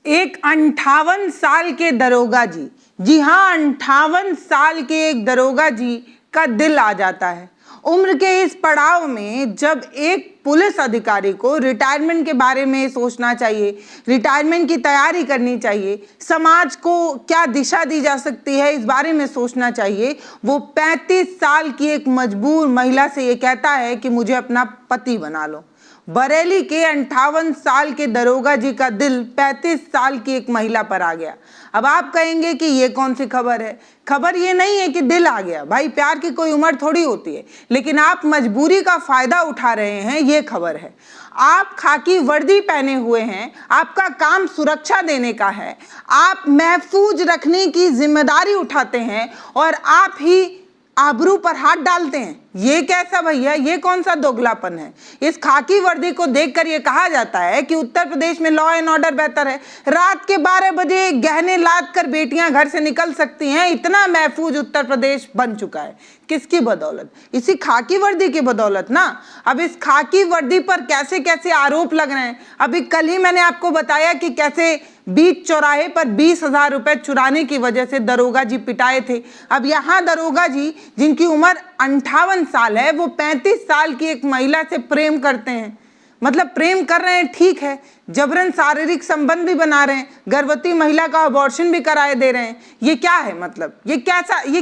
एक 58 साल के दरोगा जी, जी हाँ 58 साल के एक दरोगा जी का दिल आ जाता है। उम्र के इस पड़ाव में जब एक पुलिस अधिकारी को रिटायरमेंट के बारे में सोचना चाहिए, रिटायरमेंट की तैयारी करनी चाहिए, समाज को क्या दिशा दी जा सकती है इस बारे में सोचना चाहिए, वो 35 साल की एक मजबूर महिला से ये कहता है कि मुझे अपना पति बना लो। बरेली के 58 साल के दरोगा जी का दिल 35 साल की एक महिला पर आ गया। अब आप कहेंगे कि ये कौन सी खबर है? खबर ये नहीं है कि दिल आ गया, भाई प्यार की कोई उम्र थोड़ी होती है, लेकिन आप मजबूरी का फायदा उठा रहे हैं, ये खबर है। आप खाकी वर्दी पहने हुए हैं, आपका काम सुरक्षा देने का है, आप महफूज रखने की जिम्मेदारी उठाते हैं और आप ही आबरू पर हाथ डालते हैं। ये कैसा भैया, ये कौन सा दोगलापन है? इस खाकी वर्दी को देखकर ये कहा जाता है कि उत्तर प्रदेश में लॉ एंड ऑर्डर बेहतर है। रात के 12 बजे गहने लाद कर बेटियां घर से निकल सकती हैं, इतना महफूज उत्तर प्रदेश बन चुका है। किसकी बदौलत? इसी खाकी वर्दी की बदौलत ना। अब इस खाकी वर्दी पर कैसे कैसे आरोप लग रहे हैं। अभी कल ही मैंने आपको बताया कि कैसे बीच चौराहे पर 20,000 रुपए चुराने की वजह से दरोगा जी पिटाए थे। अब यहाँ दरोगा जी जिनकी उम्र 58 साल है, वो 35 साल की एक महिला से प्रेम करते हैं। मतलब प्रेम कर रहे हैं ठीक है, जबरन शारीरिक संबंध भी बना रहे हैं, गर्भवती महिला का अबॉर्शन भी कराए दे रहे हैं। ये क्या है? मतलब ये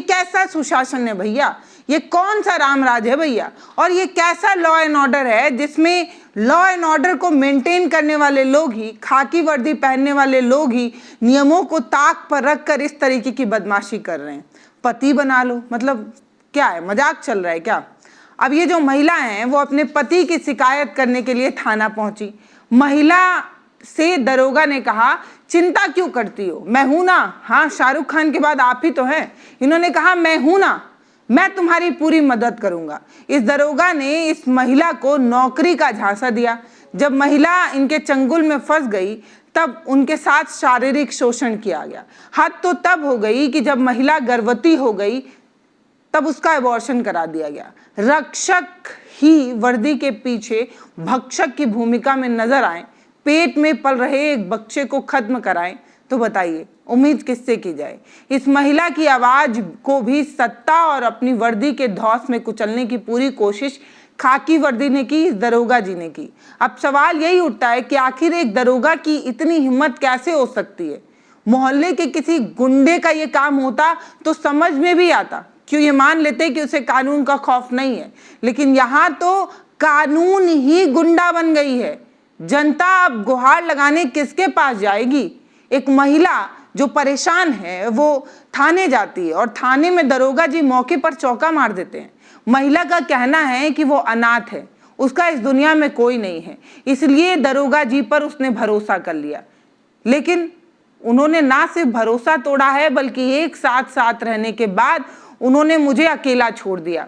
कैसा सुशासन है भैया? ये कौन सा रामराज है भैया? और ये कैसा लॉ एंड ऑर्डर है जिसमें लॉ एंड ऑर्डर को मेंटेन करने वाले लोग ही, खाकी वर्दी पहनने वाले लोग ही नियमों को ताक पर रखकर इस तरीके की बदमाशी कर रहे हैं? पति बना लो, मतलब क्या है, मजाक चल रहा है क्या? अब ये जो महिला है वो अपने पति की शिकायत करने के लिए थाना पहुंची। महिला से दरोगा ने कहा, चिंता क्यों करती हो, मैं हूं ना। हाँ, शाहरुख खान के बाद आप ही तो हैं। इन्होंने कहा, मैं हूं ना, मैं तुम्हारी पूरी मदद करूंगा। इस दरोगा ने इस महिला को नौकरी का झांसा दिया। जब महिला इनके चंगुल में फंस गई तब उनके साथ शारीरिक शोषण किया गया। हद तो तब हो गई कि जब महिला गर्भवती हो गई तब उसका अबॉर्शन करा दिया गया। रक्षक ही वर्दी के पीछे भक्षक की भूमिका में नजर आए, पेट में पल रहे एक बच्चे को खत्म कराएं, तो बताइए उम्मीद किससे की जाए? इस महिला की आवाज को भी सत्ता और अपनी वर्दी के धौंस में कुचलने की पूरी कोशिश खाकी वर्दी ने की, इस दरोगा जी ने की। अब सवाल यही उठता है कि आखिर एक दरोगा की इतनी हिम्मत कैसे हो सकती है? मोहल्ले के किसी गुंडे का ये काम होता तो समझ में भी आता, क्यों ये मान लेते कि उसे कानून का खौफ नहीं है। लेकिन यहाँ तो कानून ही गुंडा बन गई है। जनता अब गुहार लगाने किसके पास जाएगी? एक महिला जो परेशान है वो थाने जाती है और थाने में दरोगा जी मौके पर चौका मार देते हैं। महिला का कहना है कि वो अनाथ है, उसका इस दुनिया में कोई नहीं है, इसलिए दरोगा जी पर उसने भरोसा कर लिया। लेकिन उन्होंने ना सिर्फ भरोसा तोड़ा है बल्कि एक साथ साथ रहने के बाद उन्होंने मुझे अकेला छोड़ दिया।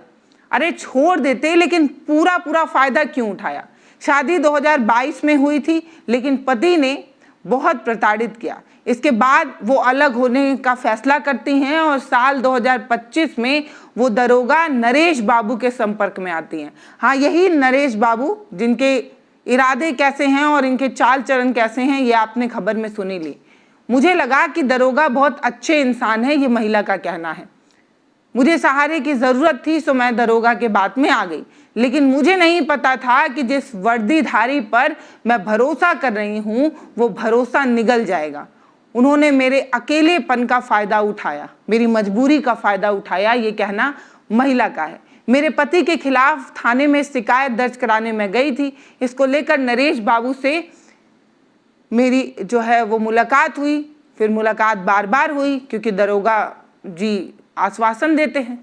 अरे छोड़ देते, लेकिन पूरा पूरा फायदा क्यों उठाया? शादी 2022 में हुई थी, लेकिन पति ने बहुत प्रताड़ित किया। इसके बाद वो अलग होने का फैसला करती हैं और साल 2025 में वो दरोगा नरेश बाबू के संपर्क में आती हैं। हाँ, यही नरेश बाबू जिनके इरादे कैसे हैं और इनके चाल चलन कैसे हैं, ये आपने खबर में सुनी ली। मुझे लगा कि दरोगा बहुत अच्छे इंसान है, ये महिला का कहना है। मुझे सहारे की जरूरत थी सो मैं दरोगा के बात में आ गई, लेकिन मुझे नहीं पता था कि जिस वर्दीधारी पर मैं भरोसा कर रही हूँ वो भरोसा निगल जाएगा। उन्होंने मेरे अकेलेपन का फायदा उठाया, मेरी मजबूरी का फायदा उठाया, ये कहना महिला का है। मेरे पति के खिलाफ थाने में शिकायत दर्ज कराने में गई थी। इसको लेकर नरेश बाबू से मेरी जो है वो मुलाकात हुई। फिर मुलाकात बार बार हुई क्योंकि दरोगा जी आश्वासन देते हैं,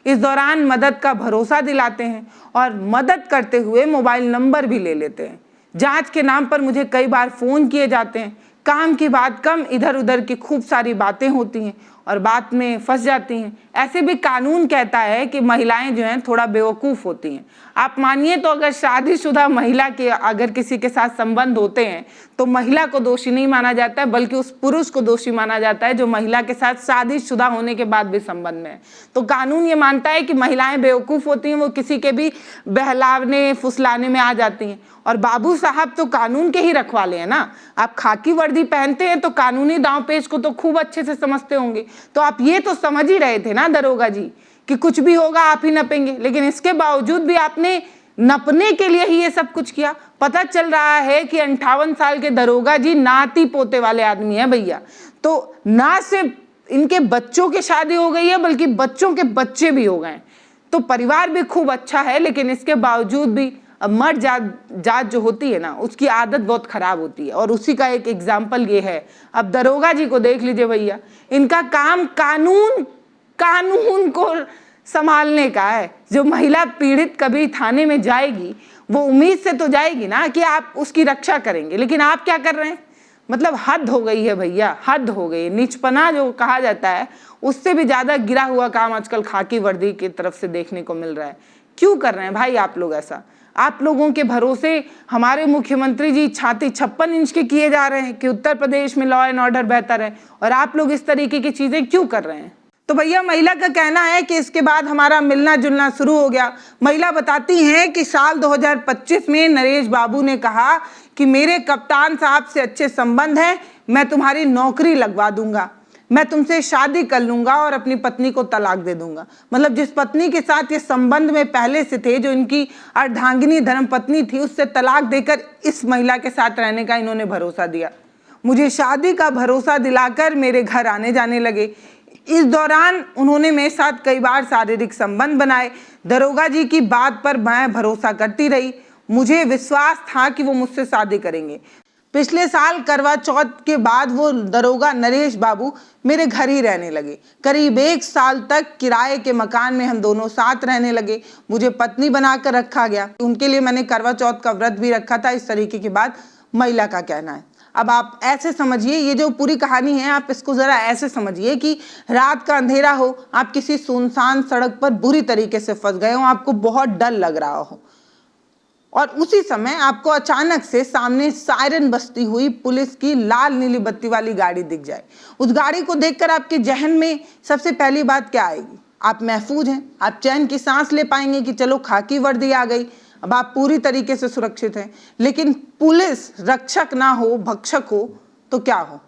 इस दौरान मदद का भरोसा दिलाते हैं और मदद करते हुए मोबाइल नंबर भी ले लेते हैं। जांच के नाम पर मुझे कई बार फ़ोन किए जाते हैं। काम की बात कम, इधर उधर की खूब सारी बातें होती हैं और बात में फंस जाती हैं। ऐसे भी कानून कहता है कि महिलाएं जो हैं थोड़ा बेवकूफ़ होती हैं। आप मानिए तो अगर शादीशुदा महिला के अगर किसी के साथ संबंध होते हैं तो महिला को दोषी नहीं माना जाता है, बल्कि उस पुरुष को दोषी माना जाता है जो महिला के साथ शादीशुदा होने के बाद भी संबंध में है। तो कानून ये मानता है कि महिलाएं बेवकूफ़ होती हैं, वो किसी के भी बहलाने फुसलाने में आ जाती हैं। और बाबू साहब तो कानून के ही रखवाले हैं ना। आप खाकी वर्दी पहनते हैं तो कानूनी दांव पेच को तो खूब अच्छे से समझते होंगे। तो आप ये तो समझ ही रहे थे ना दरोगा जी कि कुछ भी होगा आप ही नपेंगे, लेकिन इसके बावजूद भी आपने नपने के लिए ही ये सब कुछ किया। पता चल रहा है कि 58 साल के दरोगा जी नाती पोते वाले आदमी है भैया। तो ना सिर्फ इनके बच्चों की शादी हो गई है बल्कि बच्चों के बच्चे भी हो गए। तो परिवार भी खूब अच्छा है, लेकिन इसके बावजूद भी अब मर्द जात जो होती है ना उसकी आदत बहुत खराब होती है। और उसी का एक एग्जाम्पल ये है। अब दरोगा जी को देख लीजिए भैया, इनका काम कानून को संभालने का है। जो महिला पीड़ित कभी थाने में जाएगी वो उम्मीद से तो जाएगी ना कि आप उसकी रक्षा करेंगे, लेकिन आप क्या कर रहे हैं? मतलब हद हो गई है भैया, हद हो गई है। नीचपना जो कहा जाता है उससे भी ज्यादा गिरा हुआ काम आजकल खाकी वर्दी की तरफ से देखने को मिल रहा है। क्यों कर रहे हैं भाई आप लोग ऐसा? आप लोगों के भरोसे हमारे मुख्यमंत्री जी छाती 56 इंच के किए जा रहे हैं कि उत्तर प्रदेश में लॉ एंड ऑर्डर बेहतर है, और आप लोग इस तरीके की चीजें क्यों कर रहे हैं? तो भैया महिला का कहना है कि इसके बाद हमारा मिलना जुलना शुरू हो गया। महिला बताती हैं कि साल 2025 में नरेश बाबू ने कहा कि मेरे कप्तान साहब से अच्छे संबंध हैं, मैं तुम्हारी नौकरी लगवा दूंगा, मैं तुमसे शादी कर लूंगा और अपनी पत्नी को तलाक दे दूंगा। मतलब जिस पत्नी के साथ ये संबंध में पहले से थे, जो इनकी अर्धांगिनी धर्मपत्नी थी, उससे तलाक देकर इस महिला के साथ रहने का इन्होंने भरोसा दिया। मुझे शादी का भरोसा दिलाकर मेरे घर आने जाने लगे। इस दौरान उन्होंने मेरे साथ कई बार शारीरिक संबंध बनाए। दरोगा जी की बात पर मैं भरोसा करती रही, मुझे विश्वास था कि वो मुझसे शादी करेंगे। पिछले साल करवा चौथ के बाद वो दरोगा नरेश बाबू मेरे घर ही रहने लगे। करीब 1 साल तक किराए के मकान में हम दोनों साथ रहने लगे। मुझे पत्नी बनाकर रखा गया। उनके लिए मैंने करवा चौथ का व्रत भी रखा था। इस तरीके की बात महिला का कहना है। अब आप ऐसे समझिए, ये जो पूरी कहानी है आप इसको जरा ऐसे समझिए कि रात का अंधेरा हो, आप किसी सुनसान सड़क पर बुरी तरीके से फंस गए हो, आपको बहुत डर लग रहा हो, और उसी समय आपको अचानक से सामने सायरन बजती हुई पुलिस की लाल नीली बत्ती वाली गाड़ी दिख जाए। उस गाड़ी को देखकर आपके जहन में सबसे पहली बात क्या आएगी? आप महफूज हैं, आप चैन की सांस ले पाएंगे कि चलो खाकी वर्दी आ गई, अब आप पूरी तरीके से सुरक्षित हैं। लेकिन पुलिस रक्षक ना हो, भक्षक हो तो क्या हो?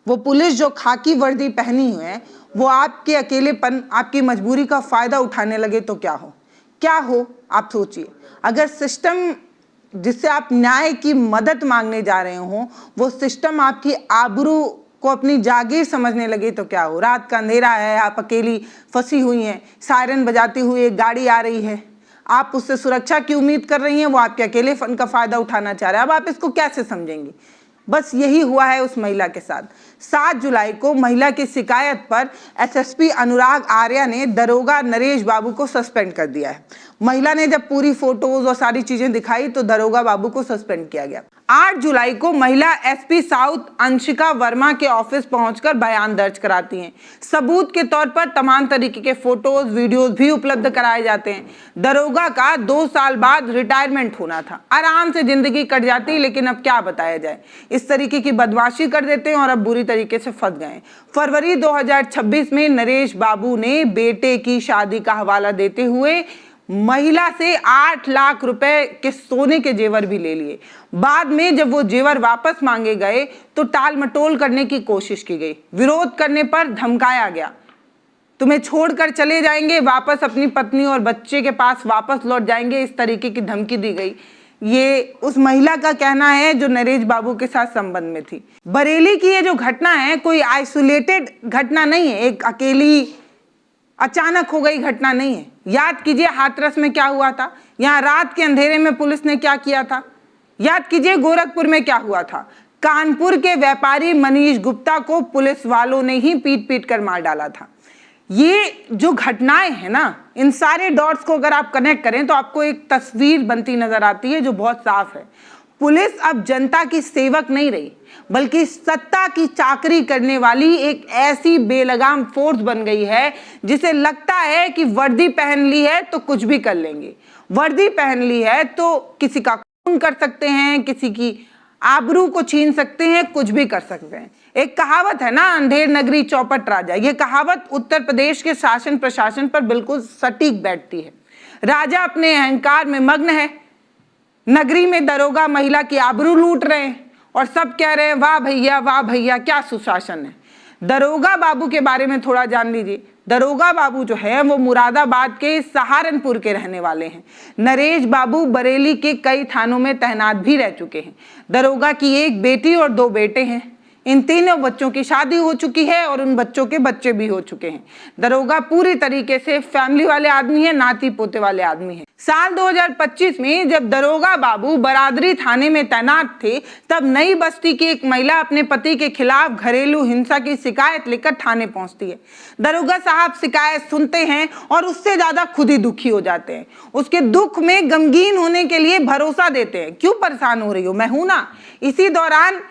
वो पुलिस जो खाकी वर्दी पहनी हुई है वो आपके अकेलेपन, आपकी मजबूरी का फायदा उठाने लगे तो क्या हो? क्या हो आप सोचिए। अगर सिस्टम जिससे आप न्याय की मदद मांगने जा रहे हो वो सिस्टम आपकी आबरू को अपनी जागीर समझने लगे तो क्या हो? रात का अंधेरा है, आप अकेली फंसी हुई हैं, सायरन बजाती हुई एक गाड़ी आ रही है, आप उससे सुरक्षा की उम्मीद कर रही हैं, वो आपके अकेलेपन का फायदा उठाना चाह रहा है। अब आप इसको कैसे समझेंगी? बस यही हुआ है उस महिला के साथ। 7 जुलाई को महिला की शिकायत पर एसएसपी अनुराग आर्या ने दरोगा नरेश बाबू को सस्पेंड कर दिया है। महिला ने जब पूरी फोटोज और सारी चीजें दिखाई तो दरोगा बाबू को सस्पेंड किया गया। 8 जुलाई को महिला एसपी साउथ अंशिका वर्मा के ऑफिस पहुंचकर बयान दर्ज कराती हैं। सबूत के तौर पर तमाम तरीके के फोटोज वीडियोज भी उपलब्ध कराए जाते हैं। दरोगा का 2 साल बाद रिटायरमेंट होना था, आराम से जिंदगी कट जाती, लेकिन अब क्या बताया जाए, इस तरीके की बदमाशी कर देते हैं और अब बुरी तरीके से फंस गए। फरवरी 2026 में नरेश बाबू ने बेटे की शादी का हवाला देते हुए महिला से 8 लाख रुपए के सोने के जेवर भी ले लिए। बाद में जब वो जेवर वापस मांगे गए तो टाल मटोल करने की कोशिश की गई। विरोध करने पर धमकाया गया, तुम्हें छोड़कर चले जाएंगे, वापस अपनी पत्नी और बच्चे के पास वापस लौट जाएंगे, इस तरीके की धमकी दी गई। ये उस महिला का कहना है जो नरेश बाबू के साथ संबंध में थी। बरेली की ये जो घटना है कोई आइसोलेटेड घटना नहीं है, एक अकेली अचानक हो गई घटना नहीं है। याद कीजिए हाथरस में क्या हुआ था, यहाँ रात के अंधेरे में पुलिस ने क्या किया था। याद कीजिए गोरखपुर में क्या हुआ था, कानपुर के व्यापारी मनीष गुप्ता को पुलिस वालों ने ही पीट पीट कर मार डाला था। ये जो घटनाएं हैं ना, इन सारे डॉट्स को अगर आप कनेक्ट करें तो आपको एक तस्वीर बनती नजर आती है जो बहुत साफ है। पुलिस अब जनता की सेवक नहीं रही, बल्कि सत्ता की चाकरी करने वाली एक ऐसी बेलगाम फोर्स बन गई है जिसे लगता है कि वर्दी पहन ली है तो कुछ भी कर लेंगे, वर्दी पहन ली है तो किसी का खून कर सकते हैं, किसी की आबरू को छीन सकते हैं, कुछ भी कर सकते हैं। एक कहावत है ना, अंधेर नगरी चौपट राजा। यह कहावत उत्तर प्रदेश के शासन प्रशासन पर बिल्कुल सटीक बैठती है। राजा अपने अहंकार में मग्न है, नगरी में दरोगा महिला की आबरू लूट रहे हैं और सब कह रहे हैं वाह भैया क्या सुशासन है। दरोगा बाबू के बारे में थोड़ा जान लीजिए। दरोगा बाबू जो है वो मुरादाबाद के सहारनपुर के रहने वाले हैं। नरेश बाबू बरेली के कई थानों में तैनात भी रह चुके हैं। दरोगा की एक बेटी और 2 बेटे हैं। इन तीनों बच्चों की शादी हो चुकी है और उन बच्चों के बच्चे भी हो चुके हैं। दरोगा पूरी तरीके से फैमिली वाले आदमी है, नाती पोते वाले आदमी है। साल 2025 में जब दरोगा बाबू बरादरी थाने में तैनात थे, तब नई बस्ती की एक महिला अपने पति के खिलाफ घरेलू हिंसा की शिकायत लेकर थाने पहुंचती है। दरोगा साहब शिकायत सुनते हैं और उससे ज्यादा खुद ही दुखी हो जाते हैं। उसके दुख में गमगीन होने के लिए भरोसा देते हैं, क्यों परेशान हो रही हो, मैं हूं ना। इसी दौरान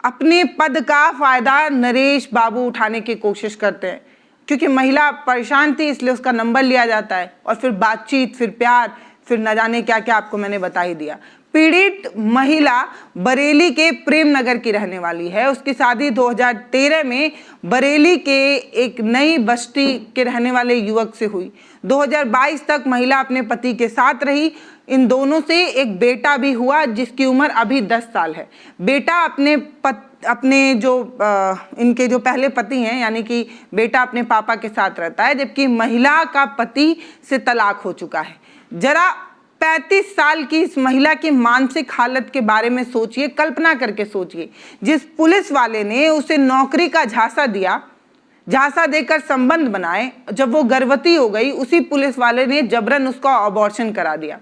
अपने पद का फायदा नरेश बाबू उठाने की कोशिश करते हैं, क्योंकि महिला परेशान थी इसलिए उसका नंबर लिया जाता है और फिर बातचीत, फिर प्यार, फिर न जाने क्या क्या आपको मैंने बता ही दिया। पीड़ित महिला बरेली के प्रेम नगर की रहने वाली है। उसकी शादी 2013 में बरेली के एक नई बस्ती के रहने वाले युवक से हुई। 2022 तक महिला अपने पति के साथ रही। इन दोनों से एक बेटा भी हुआ जिसकी उम्र अभी 10 साल है। बेटा अपने जो इनके जो पहले पति हैं, यानी कि बेटा अपने पापा के साथ रहता है, जबकि महिला का पति से तलाक हो चुका है। जरा 35 साल की इस महिला की मानसिक हालत के बारे में सोचिए, कल्पना करके सोचिए। जिस पुलिस वाले ने उसे नौकरी का झांसा दिया, झांसा देकर संबंध बनाए, जब वो गर्भवती हो गई, उसी पुलिस वाले ने जबरन उसका अबॉर्शन करा दिया।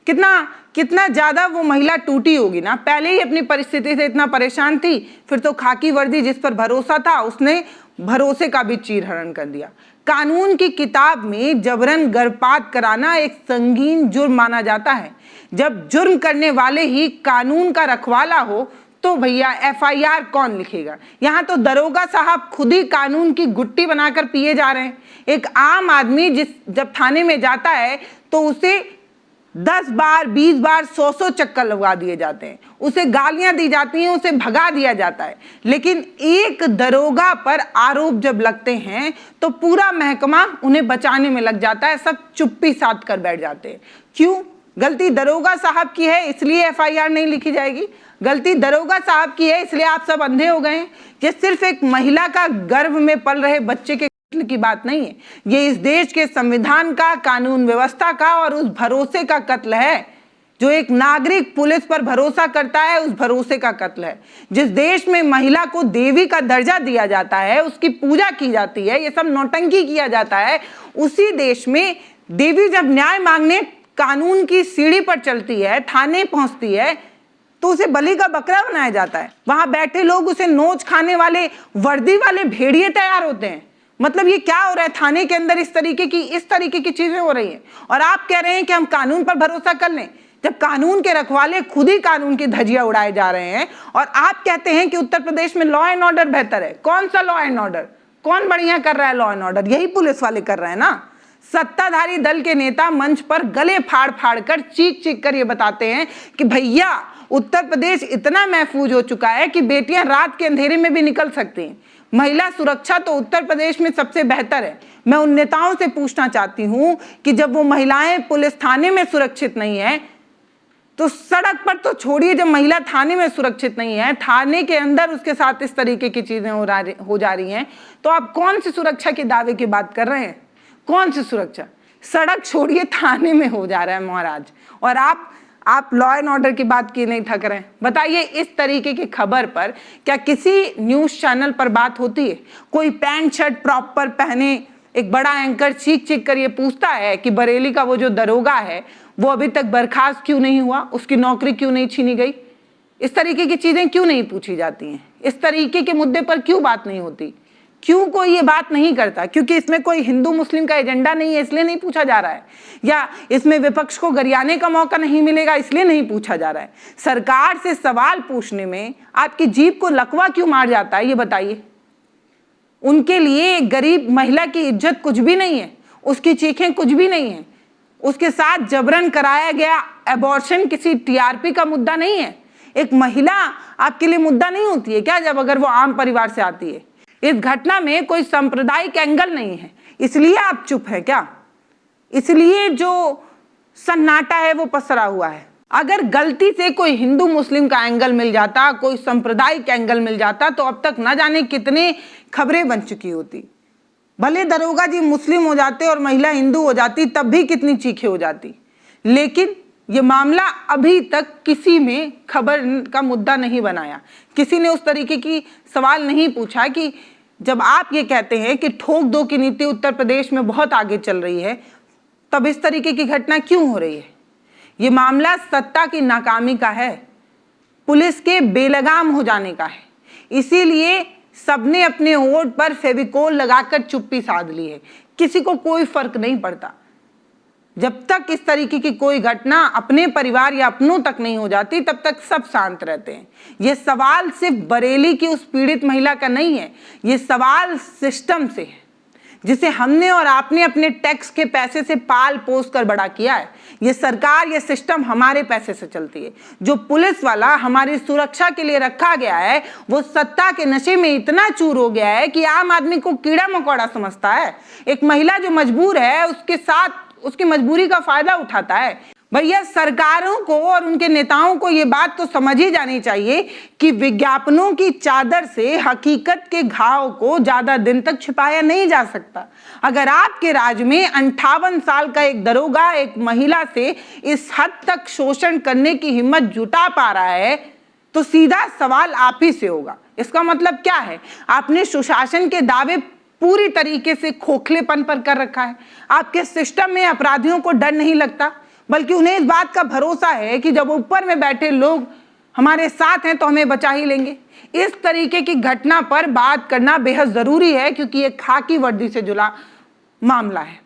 कितना ज्यादा वो महिला टूटी होगी ना। पहले ही अपनी परिस्थिति से इतना परेशान थी, फिर तो खाकी वर्दी जिस पर भरोसा था उसने भरोसे का भी चीरहरण कर दिया। कानून की किताब में जबरन गर्भपात कराना एक संगीन जुर्म माना जाता है। जब जुर्म करने वाले ही कानून का रखवाला हो तो भैया FIR कौन लिखेगा। यहाँ तो दरोगा साहब खुद ही कानून की गुट्टी बनाकर पिए जा रहे हैं। एक आम आदमी जब थाने में जाता है तो उसे 10 बार, 20 बार, 100 चक्कर लगवा दिए जाते हैं, उसे गालियां दी जाती हैं, उसे भगा दिया जाता है। लेकिन एक दरोगा पर आरोप जब लगते हैं तो पूरा महकमा उन्हें बचाने में लग जाता है, सब चुप्पी साध कर बैठ जाते हैं। क्यों? गलती दरोगा साहब की है इसलिए FIR नहीं लिखी जाएगी, गलती दरोगा साहब की है इसलिए आप सब अंधे हो गए हैं। ये सिर्फ एक महिला का गर्भ में पल रहे बच्चे के की बात नहीं है, ये इस देश के संविधान का, कानून व्यवस्था का और उस भरोसे का कत्ल है जो एक नागरिक पुलिस पर भरोसा करता है, उस भरोसे का कत्ल है। जिस देश में महिला को देवी का दर्जा दिया जाता है, उसकी पूजा की जाती है, ये सब नौटंकी किया जाता है, उसी देश में देवी जब न्याय मांगने कानून की सीढ़ी पर चलती है, थाने पहुंचती है, तो उसे बलि का बकरा बनाया जाता है। वहां बैठे लोग उसे नोच खाने वाले वर्दी वाले भेड़िए तैयार होते हैं। मतलब ये क्या हो रहा है, थाने के अंदर इस तरीके की चीजें हो रही हैं और आप कह रहे हैं कि हम कानून पर भरोसा कर लें, जब कानून के रखवाले खुद ही कानून की धज्जियां उड़ाए जा रहे हैं। और आप कहते हैं कि उत्तर प्रदेश में लॉ एंड ऑर्डर बेहतर है। कौन सा लॉ एंड ऑर्डर? कौन बढ़िया कर रहा है लॉ एंड ऑर्डर? यही पुलिस वाले कर रहे हैं ना। सत्ताधारी दल के नेता मंच पर गले फाड़ फाड़ कर, चीख चीख कर ये बताते हैं कि भैया उत्तर प्रदेश इतना महफूज हो चुका है कि बेटियां रात के अंधेरे में भी निकल सकती हैं। महिला सुरक्षा तो उत्तर प्रदेश में सबसे बेहतर है। मैं उन नेताओं से पूछना चाहती हूं कि जब वो महिलाएं पुलिस थाने में सुरक्षित नहीं है तो सड़क पर तो छोड़िए, जब महिला थाने में सुरक्षित नहीं है, थाने के अंदर उसके साथ इस तरीके की चीजें हो जा रही हैं, तो आप कौन सी सुरक्षा के दावे की बात कर रहे हैं? कौन सी सुरक्षा? सड़क छोड़िए, थाने में हो जा रहा है महाराज, और आप लॉ एंड ऑर्डर की बात की नहीं थक रहे हैं। बताइए, इस तरीके की खबर पर क्या किसी न्यूज चैनल पर बात होती है? कोई पैंट शर्ट प्रॉपर पहने एक बड़ा एंकर चीख चीख कर ये पूछता है कि बरेली का वो जो दरोगा है वो अभी तक बर्खास्त क्यों नहीं हुआ, उसकी नौकरी क्यों नहीं छीनी गई? इस तरीके की चीजें क्यों नहीं पूछी जाती हैं? इस तरीके के मुद्दे पर क्यों बात नहीं होती? क्यों कोई ये बात नहीं करता? क्योंकि इसमें कोई हिंदू मुस्लिम का एजेंडा नहीं है, इसलिए नहीं पूछा जा रहा है, या इसमें विपक्ष को गरियाने का मौका नहीं मिलेगा इसलिए नहीं पूछा जा रहा है। सरकार से सवाल पूछने में आपकी जीभ को लकवा क्यों मार जाता है, ये बताइए। उनके लिए एक गरीब महिला की इज्जत कुछ भी नहीं है, उसकी चीखें कुछ भी नहीं है, उसके साथ जबरन कराया गया एबॉर्शन किसी टीआरपी का मुद्दा नहीं है। एक महिला आपके लिए मुद्दा नहीं होती है क्या, जब अगर वो आम परिवार से आती है? इस घटना में कोई सांप्रदायिक एंगल नहीं है, इसलिए आप चुप हैं क्या? इसलिए जो सन्नाटा है वो पसरा हुआ है। अगर गलती से कोई हिंदू मुस्लिम का एंगल मिल जाता, कोई सांप्रदायिक एंगल मिल जाता, तो अब तक न जाने कितने खबरें बन चुकी होती। भले दरोगा जी मुस्लिम हो जाते और महिला हिंदू हो जाती, तब भी कितनी चीखें हो जाती। लेकिन ये मामला अभी तक किसी में खबर का मुद्दा नहीं बनाया, किसी ने उस तरीके की सवाल नहीं पूछा कि जब आप ये कहते हैं कि ठोक दो की नीति उत्तर प्रदेश में बहुत आगे चल रही है, तब इस तरीके की घटना क्यों हो रही है? ये मामला सत्ता की नाकामी का है, पुलिस के बेलगाम हो जाने का है। इसीलिए सबने अपने होंठ पर फेविकोल लगाकर चुप्पी साध ली है, किसी को कोई फर्क नहीं पड़ता। जब तक इस तरीके की कोई घटना अपने परिवार या अपनों तक नहीं हो जाती, तब तक सब शांत रहते हैं। यह सवाल सिर्फ बरेली की उस पीड़ित महिला का नहीं है, ये सवाल सिस्टम से है, जिसे हमने और आपने अपने टैक्स के पैसे से पाल पोस कर बड़ा किया है। ये सरकार, ये सिस्टम हमारे पैसे से चलती है। जो पुलिस वाला हमारी सुरक्षा के लिए रखा गया है, वो सत्ता के नशे में इतना चूर हो गया है कि आम आदमी को कीड़ा मकोड़ा समझता है। एक महिला जो मजबूर है, उसके साथ उसकी मजबूरी का फायदा उठाता है। भैया, सरकारों को और उनके नेताओं को ये बात तो समझ ही जानी चाहिए कि विज्ञापनों की चादर से हकीकत के घाव को ज्यादा दिन तक छिपाया नहीं जा सकता। अगर आपके राज्य में 58 साल का एक दरोगा एक महिला से इस हद तक शोषण करने की हिम्मत जुटा पा रहा है, तो सीधा सवाल आप ही से होगा। इसका मतलब क्या है? आपने सुशासन के दावे पूरी तरीके से खोखलेपन पर कर रखा है। आपके सिस्टम में अपराधियों को डर नहीं लगता, बल्कि उन्हें इस बात का भरोसा है कि जब ऊपर में बैठे लोग हमारे साथ हैं तो हमें बचा ही लेंगे। इस तरीके की घटना पर बात करना बेहद जरूरी है, क्योंकि ये खाकी वर्दी से जुड़ा मामला है,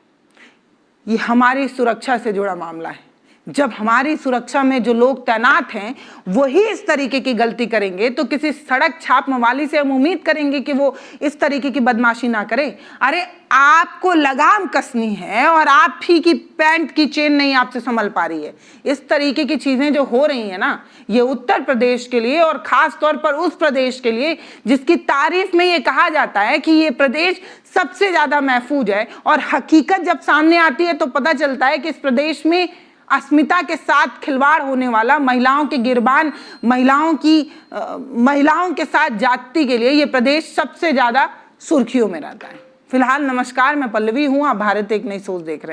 ये हमारी सुरक्षा से जुड़ा मामला है। जब हमारी सुरक्षा में जो लोग तैनात हैं वही इस तरीके की गलती करेंगे, तो किसी सड़क छाप मवाली से हम उम्मीद करेंगे कि वो इस तरीके की बदमाशी ना करे। अरे, आपको लगाम कसनी है और आप ही की पैंट की चेन नहीं आपसे संभल पा रही है। इस तरीके की चीजें जो हो रही है ना, ये उत्तर प्रदेश के लिए और खास तौर पर उस प्रदेश के लिए जिसकी तारीफ में ये कहा जाता है कि ये प्रदेश सबसे ज्यादा महफूज है, और हकीकत जब सामने आती है तो पता चलता है कि इस प्रदेश में अस्मिता के साथ खिलवाड़ होने वाला, महिलाओं के गिरबान, महिलाओं के साथ जाति के लिए ये प्रदेश सबसे ज्यादा सुर्खियों में रहता है। फिलहाल नमस्कार, मैं पल्लवी हूं, आप भारत एक नई सोच देख रहे हैं।